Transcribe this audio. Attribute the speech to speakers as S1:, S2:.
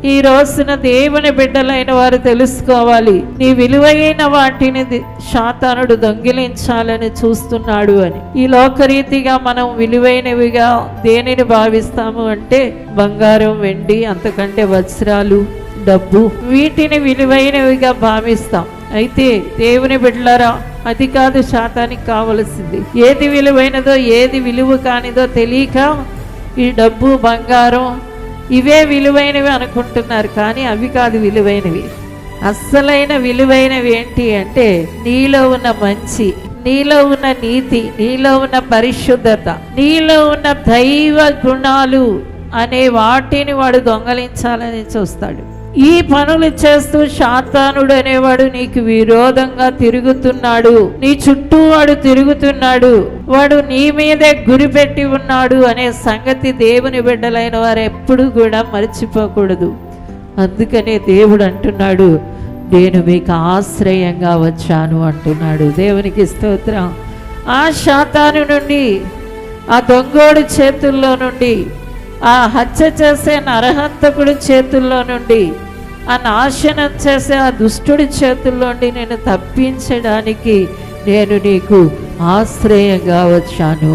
S1: ఈ రోజున దేవుని బిడ్డలైన వారు తెలుసుకోవాలి, నీ విలువైన వాటిని సాతానుడు దొంగిలించాలని చూస్తున్నాడు అని. ఈ లోకరీతిగా మనం విలువైనవిగా దేనిని భావిస్తాము అంటే బంగారం, వెండి, అంతకంటే వజ్రాలు, డబ్బు, వీటిని విలువైనవిగా భావిస్తాం. అయితే దేవుని బిడ్డలారా, అది కాదు సాతానికి కావలసింది. ఏది విలువైనదో ఏది విలువ కానిదో తెలియక ఈ డబ్బు, బంగారం ఇవే విలువైనవి అనుకుంటున్నారు. కానీ అవి కాదు విలువైనవి. అస్సలైన విలువైనవి ఏంటి అంటే నీలో ఉన్న మంచి, నీలో ఉన్న నీతి, నీలో ఉన్న పరిశుద్ధత, నీలో ఉన్న దైవ గుణాలు అనే వాటిని వాడు దొంగలించాలని చూస్తాడు. ఈ పనులు చేస్తూ సాతానుడు అనేవాడు నీకు విరోధంగా తిరుగుతున్నాడు, నీ చుట్టూ వాడు తిరుగుతున్నాడు, వాడు నీ మీదే గురిపెట్టి ఉన్నాడు అనే సంగతి దేవుని బిడ్డలైన వారు ఎప్పుడు కూడా మర్చిపోకూడదు. అందుకనే దేవుడు అంటున్నాడు, నేను మీకు ఆశ్రయంగా వచ్చాను అంటున్నాడు. దేవునికి స్తోత్రం. ఆ సాతాను నుండి, ఆ దొంగోడి చేతుల్లో నుండి, ఆ హత్య చేసే నరహంతకుడి చేతుల్లో నుండి, ఆ నాశనం చేసే ఆ దుష్టుడి చేతుల్లో నుండి నేను తప్పించడానికి నేను నీకు ఆశ్రయంగా వచ్చాను.